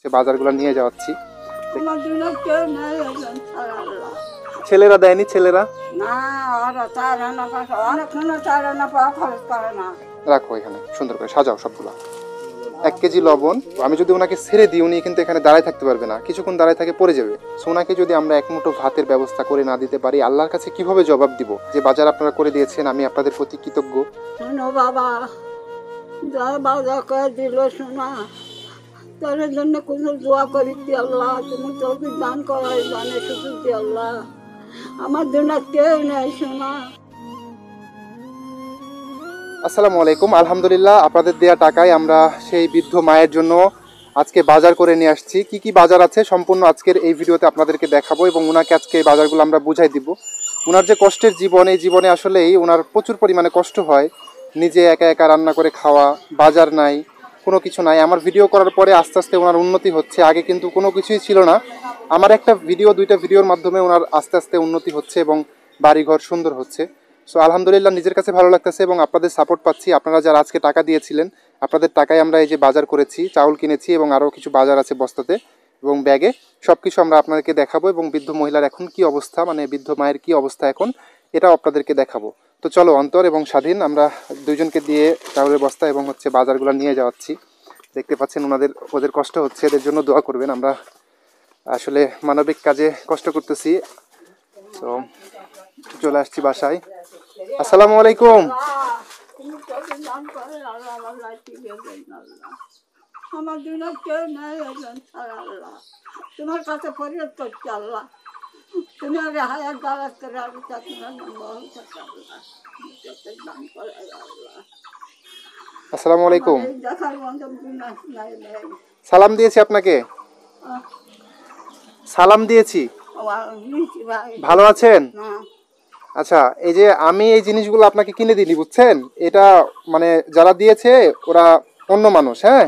সে বাজারগুলো নিয়ে যাচ্ছি। ছেলেরা দেয়নি? ছেলেরা রাখো এখানে, সুন্দর করে সাজাও সবগুলো। 1 কেজি লবণ। আমি যদি ওনাকে ছেড়ে দিই উনি কিন্তু এখানে দাঁড়ায় থাকতে পারবে না, কিছুক্ষণ দাঁড়ায় থাকে পড়ে যাবে। সো ওনাকে যদি আমরা এক মুঠো ভাতের ব্যবস্থা করে না দিতে পারি, আল্লাহর কাছে কিভাবে জবাব দিব যে বাজার আপনারা করে দিয়েছেন? আমি আপনাদের প্রতি কৃতজ্ঞ। শোনো বাবা, যা বাজার করে দিল শোনা, তোর জন্য কোনো দোয়া করি আল্লাহ, তুমি তোকে দান করাই জানে শুধু আল্লাহ, আমার জন্য কেউ নেই শোনা। আসসালামু আলাইকুম। আলহামদুলিল্লাহ, আপনাদের দেয়া টাকায় আমরা সেই বৃদ্ধ মায়ের জন্য আজকে বাজার করে নিয়ে আসছি। কি কি বাজার আছে সম্পূর্ণ আজকের এই ভিডিওতে আপনাদেরকে দেখাবো এবং ওনাকে আজকে এই বাজারগুলো আমরা বুঝাই দিব। ওনার যে কষ্টের জীবন, এই জীবনে আসলেই ওনার প্রচুর পরিমাণে কষ্ট হয়। নিজে একা একা রান্না করে খাওয়া, বাজার নাই, কোনো কিছু নাই। আমার ভিডিও করার পরে আস্তে আস্তে ওনার উন্নতি হচ্ছে। আগে কিন্তু কোনো কিছুই ছিল না। আমার একটা ভিডিও, 2টা ভিডিওর মাধ্যমে ওনার আস্তে আস্তে উন্নতি হচ্ছে এবং বাড়িঘর সুন্দর হচ্ছে। সো আলহামদুলিল্লাহ, নিজের কাছে ভালো লাগতেছে এবং আপনাদের সাপোর্ট পাচ্ছি। আপনারা যারা আজকে টাকা দিয়েছিলেন, আপনাদের টাকায় আমরা এই যে বাজার করেছি, চাউল কিনেছি এবং আরও কিছু বাজার আছে বস্তাতে এবং ব্যাগে। সব কিছু আমরা আপনাদেরকে দেখাবো এবং বৃদ্ধ মহিলার এখন কি অবস্থা, মানে বৃদ্ধ মায়ের কি অবস্থা এখন, এটাও আপনাদেরকে দেখাবো। তো চলো, অন্তর এবং স্বাধীন আমরা দুইজনকে দিয়ে চাউলের বস্তা এবং বাজারগুলো নিয়ে যাচ্ছি। দেখতে পাচ্ছেন ওদের কষ্ট হচ্ছে, এদের জন্য দোয়া করবেন। আমরা আসলে মানবিক কাজে কষ্ট করতেছি। তো চলে আসছি বাসায়। আসসালামু আলাইকুম। আমার জন্য কেউ নেই আল্লাহ, তোমার কাছে ফরিয়াদ করছি আল্লাহ, তুমি আগে হায়াত দারাজ করে আগে দান করে আল্লাহ। আসসালামু আলাইকুম। দেখার মতো নাই। সালাম দিয়েছি আপনাকে, সালাম দিয়েছি। ভালো আছেন? আচ্ছা, এই যে আমি এই জিনিসগুলো আপনাকে কিনে দিই, বুঝছেন? এটা মানে যারা দিয়েছে ওরা অন্য মানুষ, হ্যাঁ?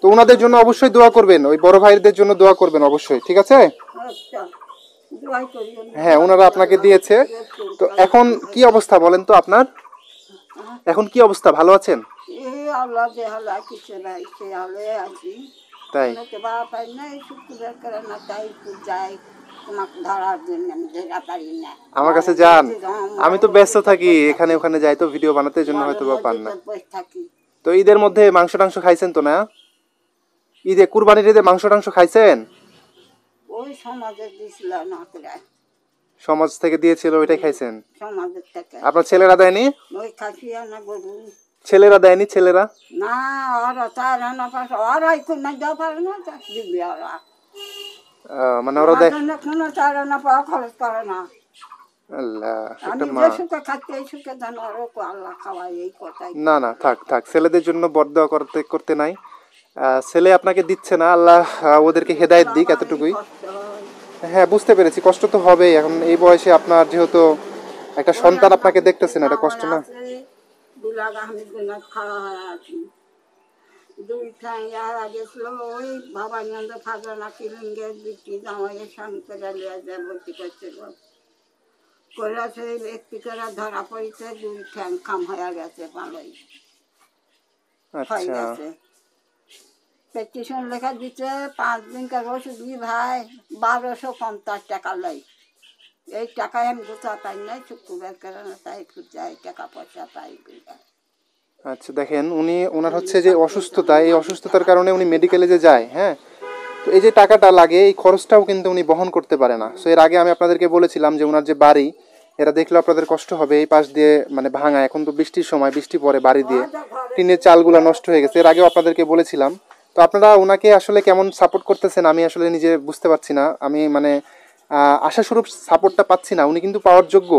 তো ওনাদের জন্য অবশ্যই দোয়া করবেন, ওই বড় ভাইদের জন্য দোয়া করবেন অবশ্যই, ঠিক আছে? হ্যাঁ, ওনারা আপনাকে দিয়েছে। তো এখন কি অবস্থা বলেন তো আপনার? এখন কি অবস্থা, ভালো আছেন? তাই? আমার কাছে যান, আমি তো ব্যস্ত থাকি, এখানে ওখানে যাই তো ভিডিও বানাতে, জন্য হয়তো বা পান না। তো ঈদের মধ্যে মাংস টাংস খাইছেন তো না? ঈদে, কুরবানির ঈদে মাংস টাংস খাইছেন? ওই সমাজে দিছিল না, সমাজ থেকে দিয়েছিল, ওইটাই খাইছেন? সমাজের থেকে। আপনার ছেলেরা দেয়নি? ওই খাসিয়া না গরু। ছেলেরা দেয়নি? ছেলেরা না, ওরা তার না পাশে ওরাই কোন দেওয়া পারে না, দিবি ওরা। মানে ওরা দেয় কোনো তার না পাওয়া খরচ করে না। আল্লাহ, আমি যে সুখে খাচ্ছি এই সুখে যেন আরো আল্লাহ খাওয়াই, এই কথাই। না না, থাক থাক, ছেলেদের জন্য বরদোয়া করতে করতে নাই। ছেলে আপনাকে দিচ্ছে না, আল্লাহ ওদেরকে হেদায়েত দিক, এতটুকুই। হ্যাঁ, বুঝতে পেরেছি, কষ্ট তো হবেই। এখন এই বয়সে আপনার যেহেতু একটা সন্তান আপনাকে দেখতেছেন, এটা কষ্ট না? দুই ঠাই গেছিল ওই বাবা নন্দ ফাজনা কিলিঙ্গের বৃত্তি জামাইয়ের স্বামী করে লিয়ে যায় ভর্তি করছিল, করে সেই ব্যক্তি করে ধরা পড়েছে, 2 ঠ্যাং খাম হয়ে গেছে, ভালোই হয়ে গেছে। পেটিশন লেখা দিচ্ছে 5 দিনকার ওষুধ ভাই 1250 টাকা লই। এই টাকায় আমি গোছা পাই নাই, শুক্রবার করে না, তাই যাই টাকা পয়সা পাই। আচ্ছা, দেখেন ওনার হচ্ছে যে অসুস্থতা, এই অসুস্থতার কারণে উনি মেডিকেলে যে যায়, হ্যাঁ, তো এই যে টাকাটা লাগে, এই খরচটাও কিন্তু উনি বহন করতে পারে না। সো এর আগে আমি আপনাদেরকে বলেছিলাম যে ওনার যে বাড়ি, এরা দেখলে আপনাদের কষ্ট হবে, এই পাশ দিয়ে মানে ভাঙা, এখন তো বৃষ্টির সময়, বৃষ্টি পড়ে বাড়ি দিয়ে টিনের চালগুলো নষ্ট হয়ে গেছে, এর আগেও আপনাদেরকে বলেছিলাম। তো আপনারা ওনাকে আসলে কেমন সাপোর্ট করতেছেন আমি আসলে নিজে বুঝতে পারছি না। আমি মানে আশাস্বরূপ সাপোর্টটা পাচ্ছি না। উনি কিন্তু পাওয়ার যোগ্য।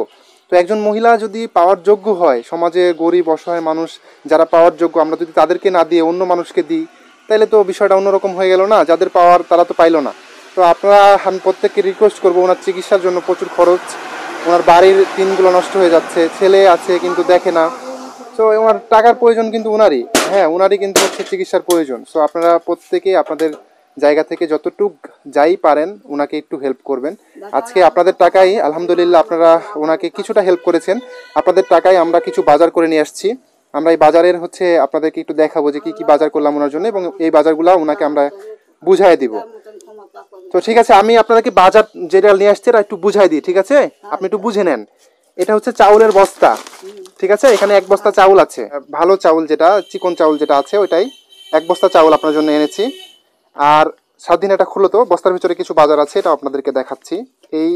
তো একজন মহিলা যদি পাওয়ার যোগ্য হয়, সমাজে গরিব অসহায় মানুষ যারা পাওয়ার যোগ্য, আমরা যদি তাদেরকে না দিয়ে অন্য মানুষকে দিই, তাহলে তো বিষয়টা অন্যরকম হয়ে গেল না? যাদের পাওয়ার তারা তো পাইলো না। তো আপনারা, আমি প্রত্যেককে রিকোয়েস্ট করবো, ওনার চিকিৎসার জন্য প্রচুর খরচ, ওনার বাড়ির টিনগুলো নষ্ট হয়ে যাচ্ছে, ছেলে আছে কিন্তু দেখে না। সো ওনার টাকার প্রয়োজন কিন্তু ওনারই, হ্যাঁ, ওনারই কিন্তু হচ্ছে চিকিৎসার প্রয়োজন। সো আপনারা প্রত্যেকে আপনাদের জায়গা থেকে যতটুক যাই পারেন ওনাকে একটু হেল্প করবেন। আজকে আপনাদের টাকাই আলহামদুলিল্লাহ আপনারা ওনাকে কিছুটা হেল্প করেছেন। আপনাদের টাকায় আমরা কিছু বাজার করে নিয়ে আসছি। আমরা এই বাজারের আপনাদেরকে একটু দেখাবো যে কি কি বাজার করলাম ওনার জন্য, এবং এই বাজারগুলো ওনাকে আমরা বুঝাই দিব। তার মতন ক্ষমতা করুন। তো ঠিক আছে, আমি আপনাদেরকে বাজার যেটা নিয়ে আসছি এটা একটু বুঝাই দিই, ঠিক আছে? আপনি একটু বুঝে নেন। এটা হচ্ছে চাউলের বস্তা, ঠিক আছে? এখানে এক বস্তা চাউল আছে, ভালো চাউল যেটা চিকন চাউল যেটা আছে ওইটাই। এক বস্তা চাউল আপনার জন্য এনেছি। আর স্বাধীন এটা খুলো তো, বস্তার ভিতরে কিছু বাজার আছে, এটা আপনাদেরকে দেখাচ্ছি। এই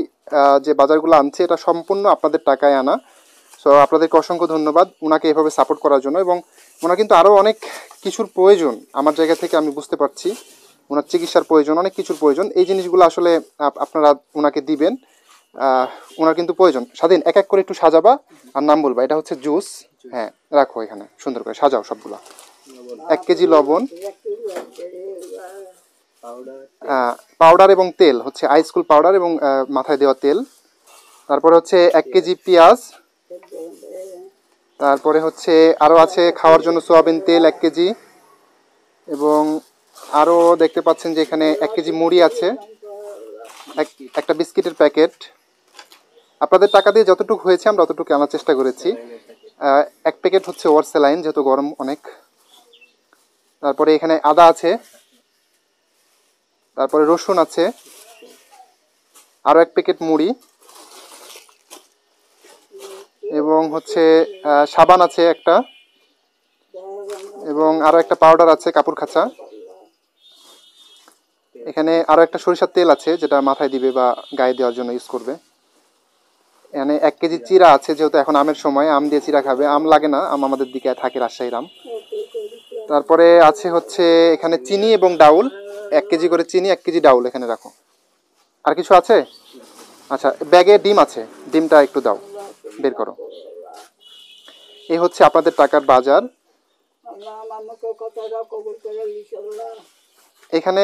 যে বাজারগুলো আনছে এটা সম্পূর্ণ আপনাদের টাকায় আনা। সো আপনাদেরকে অসংখ্য ধন্যবাদ ওনাকে এভাবে সাপোর্ট করার জন্য। এবং ওনার কিন্তু আরও অনেক কিছুর প্রয়োজন, আমার জায়গা থেকে আমি বুঝতে পারছি। ওনার চিকিৎসার প্রয়োজন, অনেক কিছুর প্রয়োজন। এই জিনিসগুলো আসলে আপনারা ওনাকে দিবেন। ওনার কিন্তু প্রয়োজন। স্বাধীন এক এক করে একটু সাজাবা আর নাম বলবা। এটা হচ্ছে জুস, হ্যাঁ রাখো এখানে, সুন্দর করে সাজাও সবগুলো। 1 কেজি লবণ, পাউডার এবং তেল হচ্ছে আইসকুল পাউডার এবং মাথায় দেওয়া তেল। তারপরে হচ্ছে 1 কেজি পেঁয়াজ। তারপরে হচ্ছে আরও আছে খাওয়ার জন্য সোয়াবিন তেল 1 কেজি। এবং আরও দেখতে পাচ্ছেন যে এখানে 1 কেজি মুড়ি আছে, একটা বিস্কিটের প্যাকেট। আপনাদের টাকা দিয়ে যতটুকু হয়েছে আমরা অতটুকু আনার চেষ্টা করেছি। 1 প্যাকেট হচ্ছে ওরসেলাইন, যেহেতু গরম অনেক। তারপরে এখানে আদা আছে, তারপরে রসুন আছে, আরও 1 প্যাকেট মুড়ি, এবং হচ্ছে সাবান আছে একটা, এবং আরও একটা পাউডার আছে কাপড় খাঁচা। এখানে আরও একটা সরিষার তেল আছে যেটা মাথায় দিবে বা গায়ে দেওয়ার জন্য ইউজ করবে। এখানে 1 কেজি চিরা আছে, যেহেতু এখন আমের সময়, আম দিয়ে চিরা খাবে। আম লাগে না, আম আমাদের দিকে থাকে, রাজশাহীর আম। তারপরে আছে হচ্ছে এখানে চিনি এবং ডাউল, 1 কেজি করে চিনি, 1 কেজি ডাউল এখানে রাখো। আর কিছু আছে? আচ্ছা, ব্যাগে ডিম আছে, ডিমটা একটু দাও, বের করো। এই হচ্ছে আপনাদের টাকার বাজার। আল্লাহ আমার মুখে কথাটা কবুল করে ইনশাআল্লাহ। এখানে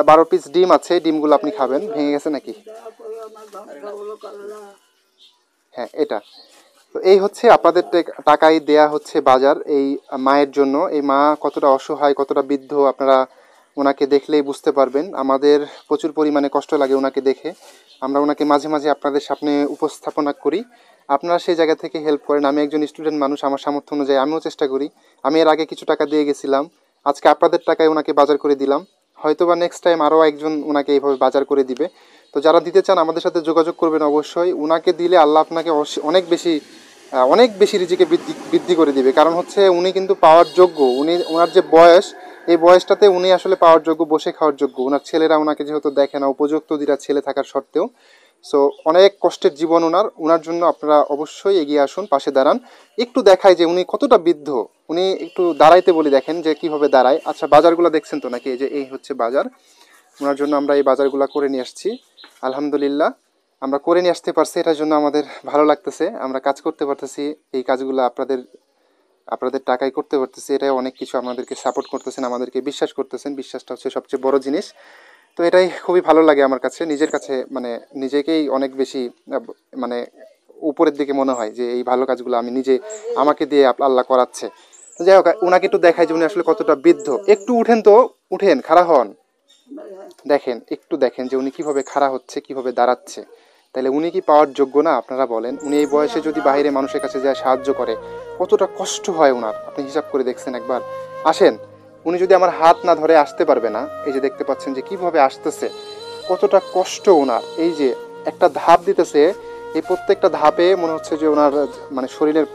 12 পিস ডিম আছে, ডিমগুলো আপনি খাবেন। ভেঙে গেছে নাকি? দয়া করে আমার ধ্বংসগুলো আল্লাহ। হ্যাঁ এটা। তো এই হচ্ছে আপনাদের টাকায় দেয়া হচ্ছে বাজার এই মায়ের জন্য। এই মা কতটা অসহায়, কতটা বৃদ্ধ আপনারা ওনাকে দেখলেই বুঝতে পারবেন। আমাদের প্রচুর পরিমাণে কষ্ট লাগে ওনাকে দেখে। আমরা ওনাকে মাঝে মাঝে আপনাদের সামনে উপস্থাপনা করি, আপনারা সেই জায়গা থেকে হেল্প করেন। আমি একজন স্টুডেন্ট মানুষ, আমার সামর্থ্য অনুযায়ী আমিও চেষ্টা করি। আমি এর আগে কিছু টাকা দিয়ে গেছিলাম, আজকে আপনাদের টাকায় ওনাকে বাজার করে দিলাম। হয়তো বা নেক্সট টাইম আরও একজন ওনাকে এইভাবে বাজার করে দিবে। তো যারা দিতে চান আমাদের সাথে যোগাযোগ করবেন অবশ্যই। ওনাকে দিলে আল্লাহ আপনাকে অনেক বেশি রিজিকে বৃদ্ধি করে দিবে। কারণ হচ্ছে উনি কিন্তু পাওয়ার যোগ্য। ওনার যে বয়স, এই বয়সটাতে উনি আসলে পাওয়ার যোগ্য, বসে খাওয়ার যোগ্য। ওনার ছেলেরা ওনাকে যেহেতু দেখে না, উপযুক্ত দুটা ছেলে থাকার সত্ত্বেও। সো অনেক কষ্টের জীবন ওনার জন্য আপনারা অবশ্যই এগিয়ে আসুন, পাশে দাঁড়ান। একটু দেখায় যে উনি কতটা বৃদ্ধ। উনি একটু দাঁড়াইতে বলি, দেখেন যে কীভাবে দাঁড়ায়। আচ্ছা, বাজারগুলো দেখছেন তো নাকি? এই যে এই হচ্ছে বাজার। ওনার জন্য আমরা এই বাজারগুলো করে নিয়ে আসছি। আলহামদুলিল্লাহ আমরা করে নিয়ে আসতে পারছি, এটার জন্য আমাদের ভালো লাগতেছে। আমরা কাজ করতে পারতেছি, এই কাজগুলো আপনাদের টাকায় করতে পারতেছি। এটাই অনেক কিছু। আমাদেরকে সাপোর্ট করতেছেন, আমাদেরকে বিশ্বাস করতেছেন। বিশ্বাসটা হচ্ছে সবচেয়ে বড় জিনিস। তো এটাই খুবই ভালো লাগে আমার কাছে, নিজের কাছে মানে নিজেকেই অনেক বেশি মানে উপরের দিকে মনে হয় যে এই ভালো কাজগুলো আমি নিজে আমাকে দিয়ে আল্লাহ করাচ্ছে। যাই হোক, ওনাকে একটু দেখাই যে উনি আসলে কতটা বৃদ্ধ। একটু উঠেন তো, উঠেন, খাড়া হন। দেখেন, একটু দেখেন যে উনি কিভাবে খাড়া হচ্ছে, কিভাবে দাঁড়াচ্ছে। তাহলে উনি কি পাওয়ার যোগ্য না? আপনারা বলেন। উনি এই বয়সে যদি বাইরে মানুষের কাছে যায় সাহায্য করে, কতটা কষ্ট হয় ওনার, আপনি হিসাব করে দেখছেন একবার? আসেন, উনি যদি আমার হাত না ধরে আসতে পারবে না। এই যে দেখতে পাচ্ছেন যে কিভাবে আসতেছে, কতটা কষ্ট ওনার। এই যে একটা ধাপ দিতেছে, এই প্রত্যেকটা ধাপে মনে হচ্ছে যে ওনার মানে শরীরের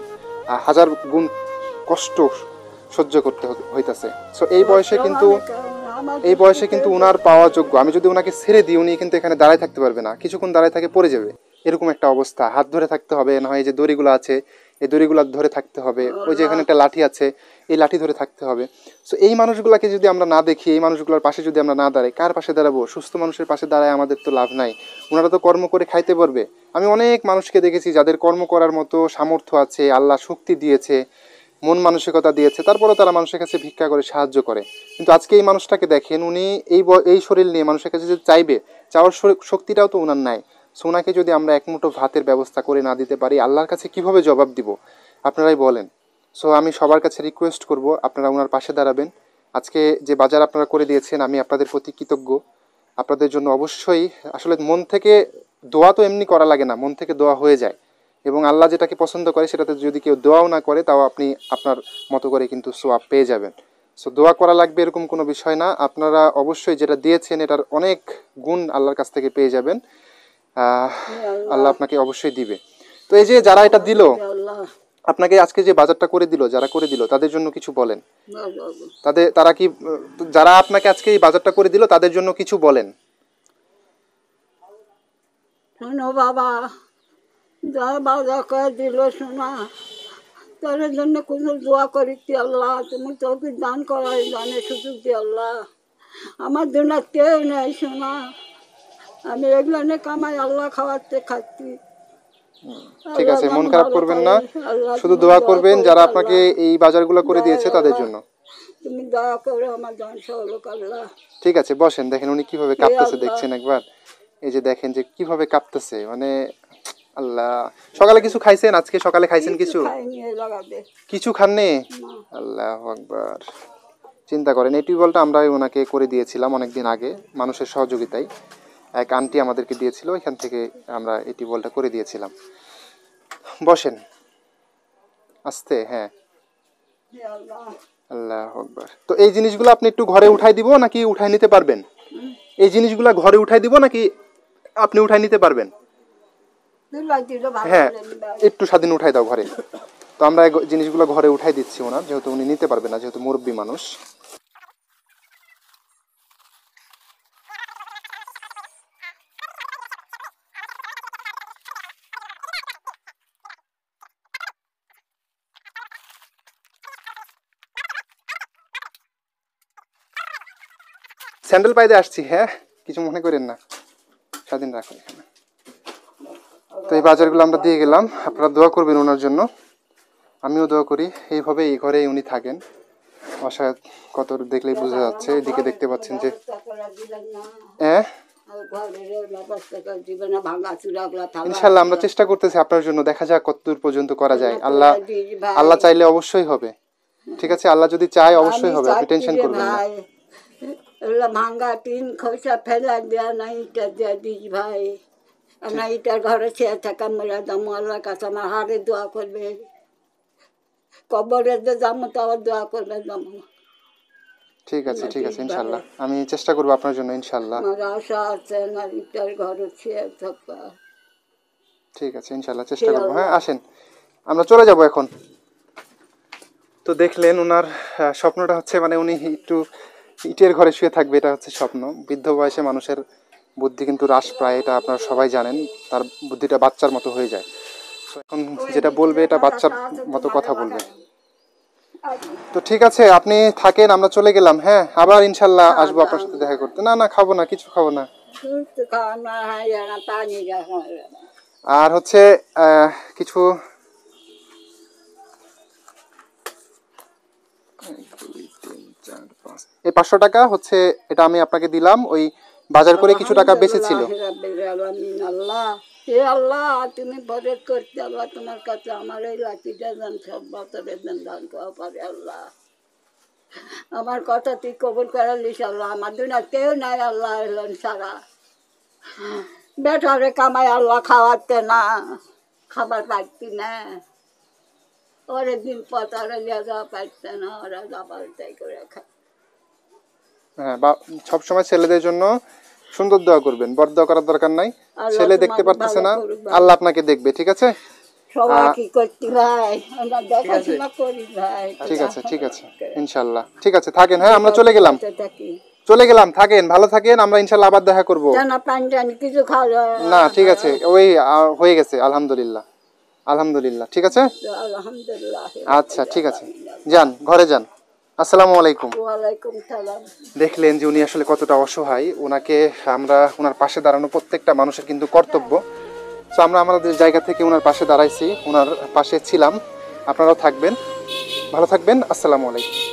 1000 গুণ কষ্ট সহ্য করতে হইতাছে। সো এই বয়সে কিন্তু উনার পাওয়া যোগ্য। আমি যদি ওনাকে ছেড়ে দিই, উনি কিন্তু এখানে দাঁড়ায় থাকতে পারবে না, কিছুক্ষণ দাঁড়ায় থাকে পড়ে যাবে, এরকম একটা অবস্থা। হাত ধরে থাকতে হবে, না হয় এই যে দড়িগুলো আছে এই দড়িগুলো ধরে থাকতে হবে। ওই যে এখানে একটা লাঠি আছে, এই লাঠি ধরে থাকতে হবে। সো এই মানুষগুলোকে যদি আমরা না দেখি, এই মানুষগুলোর পাশে যদি আমরা না দাঁড়াই, কার পাশে দাঁড়াবো? সুস্থ মানুষের পাশে দাঁড়ায় আমাদের তো লাভ নাই। ওনারা তো কর্ম করে খাইতে পারবে। আমি অনেক মানুষকে দেখেছি যাদের কর্ম করার মতো সামর্থ্য আছে, আল্লাহ শক্তি দিয়েছে, মন মানসিকতা দিয়েছে, তারপরেও তারা মানুষের কাছে ভিক্ষা করে সাহায্য করে। কিন্তু আজকে এই মানুষটাকে দেখেন, উনি এই শরীর নিয়ে মানুষের কাছে যদি চাইবে, চাওয়ার শক্তিটাও তো ওনার নাই। সো ওনাকে যদি আমরা এক মুঠো ভাতের ব্যবস্থা করে না দিতে পারি, আল্লাহর কাছে কিভাবে জবাব দিব? আপনারাই বলেন। সো আমি সবার কাছে রিকোয়েস্ট করব, আপনারা ওনার পাশে দাঁড়াবেন। আজকে যে বাজার আপনারা করে দিয়েছেন, আমি আপনাদের প্রতি কৃতজ্ঞ। আপনাদের জন্য অবশ্যই আসলে মন থেকে দোয়া তো এমনি করা লাগে না, মন থেকে দোয়া হয়ে যায়। এবং আল্লাহ যেটাকে পছন্দ করে সেটাতে যদি কেউ দোয়াও না করে, তাও আপনি আপনার মতো করে কিন্তু সোয়াব পেয়ে যাবেন। সো দোয়া করা লাগবে এরকম কোনো বিষয় না, আপনারা অবশ্যই যেটা দিয়েছেন এটার অনেক গুণ আল্লাহর কাছ থেকে পেয়ে যাবেন। আল্লাহ আপনাকে অবশ্যই দিবে। তো এই যে যারা এটা দিল আল্লাহ আপনাকে, আজকে যে বাজারটা করে দিল, যারা করে দিল তাদের জন্য কিছু বলেন। বলো। তারা কি, যারা আপনাকে আজকে এই বাজারটা করে দিল তাদের জন্য কিছু বলেন। শোনো বাবা, যা বাবা করে দিল শোনা, তোর জন্য কোনো দোয়া করিতে আল্লাহ, তুমি তোকে দান করার দানে সুযোগ দিয়ে আল্লাহ। আমার জন্য কেউ নেই শোনা, আমি এগুলো নিয়ে কামাই আল্লাহ খাওয়াতে খাচ্ছি। ঠিক আল্লাহ আছে, যেন মন খারাপ ভালো করবেন করে, না, আল্লাহ শুধু তুমি দোয়া করবেন করো যারা আল্লাহ। আপনাকে এই বাজারগুলো করে দিয়েছে তাদের আল্লাহ, জন্য। তুমি দয়া করো আমার জন সহলোক আল্লাহ। ঠিক আছে, বসেন, দেখেন উনি কিভাবে হে কাঁপতেছে, আল্লাহ, দেখছেন একবার? এই যে দেখেন যে কিভাবে কাঁপতেছে, মানে আল্লাহ। সকালে কিছু খাইছেন? আজকে সকালে খাইছেন কিছু কিছু? খাইনি এ লাগাবে কিছু খাননি? না। আল্লাহ আকবার। চিন্তা করেন, এই টিউবওয়েলটা আমরা ওনাকে করে দিয়েছিলাম অনেকদিন আগে মানুষের সহযোগিতায়। এক আন্টি আমাদেরকে দিয়েছিল, এখান থেকে আমরা এই টিউবওয়েলটা করে দিয়েছিলাম। বসেন আস্তে, হ্যাঁ। হে আল্লাহ, আল্লাহ আকবার। তো এই জিনিসগুলো আপনি একটু ঘরে উঠাই দিব নাকি উঠাই নিতে পারবেন? এই জিনিসগুলো ঘরে উঠাই দিব নাকি আপনি উঠাই নিতে পারবেন? দিল্লা দিল ভালো হ্যাঁ, করে নিবা। একটু স্বাধীন উঠাই দাও ঘরে। তো আমরা এই জিনিসগুলো ঘরে উঠাই দিচ্ছি ওনার, যেহেতু উনি নিতে পারবে না, যেহেতু মুরব্বী মানুষ। স্যান্ডেল পাইতে আসছি, হ্যাঁ, কিছু মনে করেন না, স্বাধীন রাখুন এখানে। তো এই বাজারগুলো আমরা দিয়ে গেলাম, আপনারা দোয়া করবেন ওনার জন্য, আমিও দোয়া করি। এইভাবে এই ঘরেই উনি থাকেন। অসহায় কত দেখলেই বোঝা যাচ্ছে, এদিকে দেখতে পাচ্ছেন যে হ্যাঁ, ইনশাল্লাহ আমরা চেষ্টা করতেছি আপনার জন্য, দেখা যাক কতদূর পর্যন্ত করা যায়। আল্লাহ আল্লাহ চাইলে অবশ্যই হবে। ঠিক আছে, আল্লাহ যদি চায় অবশ্যই হবে, আপনি টেনশন করবেন না। ভাঙ্গা টিন খোসা ফেলা দেয়া না, ইটা দেয়া দিস ভাই, না ইটার ঘরে ছেড়ে থাকা মেলা দাম আল্লাহর কাছে আমার হারে দোয়া করবে, কবরে যে যাবো তাও দোয়া করবে যাবো। ঠিক আছে, ঠিক আছে, ইনশাল্লাহ আমি চেষ্টা করবো আপনার জন্য, ইনশাল্লাহ। আমার আশা আছে না ইটার ঘরে ছেড়ে থাকা। ঠিক আছে, ইনশাল্লাহ চেষ্টা করবো। হ্যাঁ, আসেন আমরা চলে যাব এখন। তো দেখলেন ওনার স্বপ্নটা হচ্ছে, মানে উনি একটু ইটের ঘরে শুয়ে থাকবে, এটা হচ্ছে স্বপ্ন। বৃদ্ধ বয়সে মানুষের বুদ্ধি কিন্তু হ্রাস পায়, এটা আপনারা সবাই জানেন, তার বুদ্ধিটা বাচ্চার মতো হয়ে যায়। তো এখন যেটা বলবে এটা বাচ্চার মতো কথা বলবে। তো ঠিক আছে, আপনি থাকেন, আমরা চলে গেলাম। হ্যাঁ, আবার ইনশাল্লাহ আসবো আপনার সাথে দেখা করতে। না না, খাবো না, কিছু খাবো না। আর হচ্ছে কিছু এই 500 টাকা হচ্ছে, এটা আমি আপনাকে দিলাম, ওই বাজার করে কিছু টাকা বেঁচে ছিল। আল্লাহ, হে আল্লাহ, তুমি বরকত করতে আল্লাহ, তোমার কাছে আমার এই লাঠিটা দান, সব বছরের দান করা পারে আল্লাহ। আমার কথা তুই কবুল করালিস আল্লাহ। আমার দুনিয়া কেউ নাই আল্লাহ এলেন সারা, বেটারে কামাই আল্লাহ খাওয়াতে না, খাবার পাইতি না, ওরে দিন পর ওরা লিয়া যাওয়া পাইতে না, ওরা যাবার তাই করে খায়। হ্যাঁ, বা সবসময় ছেলেদের জন্য সুন্দর দোয়া করবেন, বড় দোয়া করার দরকার নাই। ছেলে দেখতে পারতেছে না, আল্লাহ আপনাকে দেখবে। ঠিক আছে, সবাই কি করতে ভাই, আমরা দেখাশোনা করি ভাই। ঠিক আছে, ঠিক আছে, ইনশাল্লাহ। ঠিক আছে, থাকেন। হ্যাঁ, আমরা চলে গেলাম, চলে গেলাম, থাকেন, ভালো থাকেন, আমরা ইনশাল্লাহ আবার দেখা করবো। পানি টানি কিছু খাওয়া না, ঠিক আছে, ওই হয়ে গেছে, আলহামদুলিল্লাহ, আলহামদুলিল্লাহ। ঠিক আছে, আলহামদুলিল্লাহ। আচ্ছা, ঠিক আছে, যান, ঘরে যান। আসসালামু আলাইকুম। ওয়ালাইকুম সালাম। দেখলেন যে উনি আসলে কতটা অসহায়, ওনাকে আমরা ওনার পাশে দাঁড়ানো প্রত্যেকটা মানুষের কিন্তু কর্তব্য। তো আমরা আমাদের জায়গা থেকে ওনার পাশে দাঁড়াইছি, ওনার পাশে ছিলাম। আপনারাও থাকবেন, ভালো থাকবেন। আসসালামু আলাইকুম।